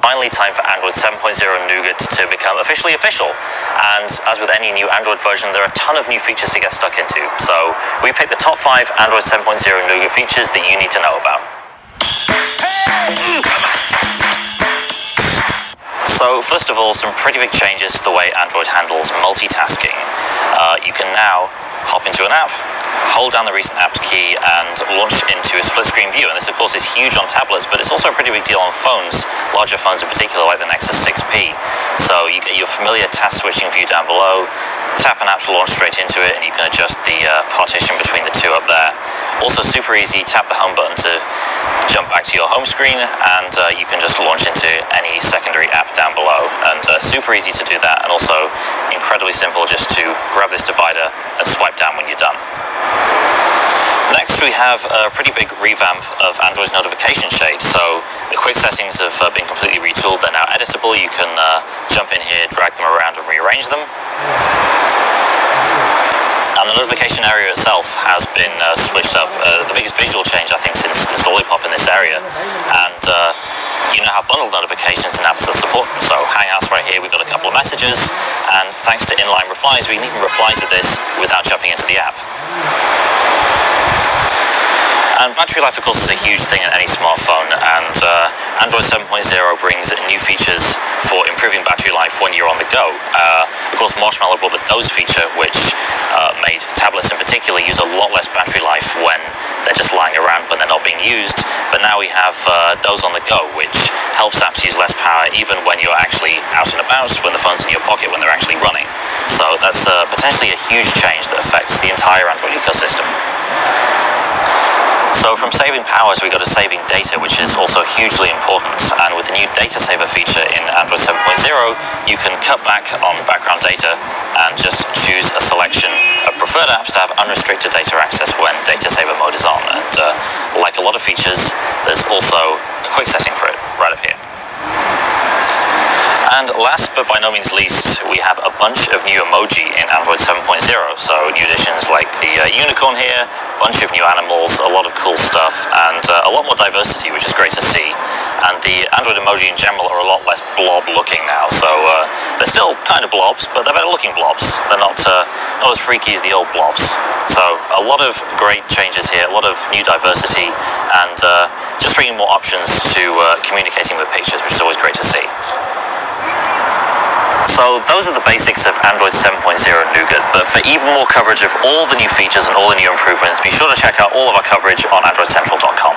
Finally, time for Android 7.0 Nougat to become officially official. And as with any new Android version, there are a ton of new features to get stuck into. So we picked the top 5 Android 7.0 Nougat features that you need to know about. So first of all, some pretty big changes to the way Android handles multitasking. You can now hop into an app, hold down the recent apps key and launch into a split screen view. And this of course is huge on tablets, but it's also a pretty big deal on phones, larger phones in particular like the Nexus 6P. So you get your familiar task switching view down below, tap an app to launch straight into it, and you can adjust the partition between the two up there. Also super easy, tap the home button to jump back to your home screen, and you can just launch into any secondary app down below. And super easy to do that, and also incredibly simple just to grab this divider and swipe down when you're done. Next, we have a pretty big revamp of Android's notification shade. So the quick settings have been completely retooled. They're now editable. You can jump in here, drag them around and rearrange them. And the notification area itself has been switched up. The biggest visual change, I think, since Lollipop in this area. And you now have bundled notifications and apps that support them. So Hangouts right here, we've got a couple of messages. And thanks to inline replies, we can even reply to this without jumping into the app. And battery life, of course, is a huge thing in any smartphone, and Android 7.0 brings new features for improving battery life when you're on the go. Of course, Marshmallow brought the Doze feature, which made tablets in particular use a lot less battery life when they're just lying around, when they're not being used. But now we have Doze on the go, which helps apps use less power even when you're actually out and about, when the phone's in your pocket, when they're actually running. So that's potentially a huge change that affects the entire Android ecosystem. So from saving power, we go to saving data, which is also hugely important. And with the new data saver feature in Android 7.0, you can cut back on background data and just choose a selection of preferred apps to have unrestricted data access when data saver mode is on. And like a lot of features, there's also a quick setting for it right up here. And last but by no means least, we have a bunch of new emoji in Android 7.0. So new additions like the unicorn here, a bunch of new animals, a lot of cool stuff, and a lot more diversity, which is great to see. And the Android emoji in general are a lot less blob looking now. So they're still kind of blobs, but they're better looking blobs. They're not as freaky as the old blobs. So a lot of great changes here, a lot of new diversity, and just bringing more options to communicating with pictures, which is always great to see. So those are the basics of Android 7.0 Nougat, but for even more coverage of all the new features and all the new improvements, be sure to check out all of our coverage on AndroidCentral.com.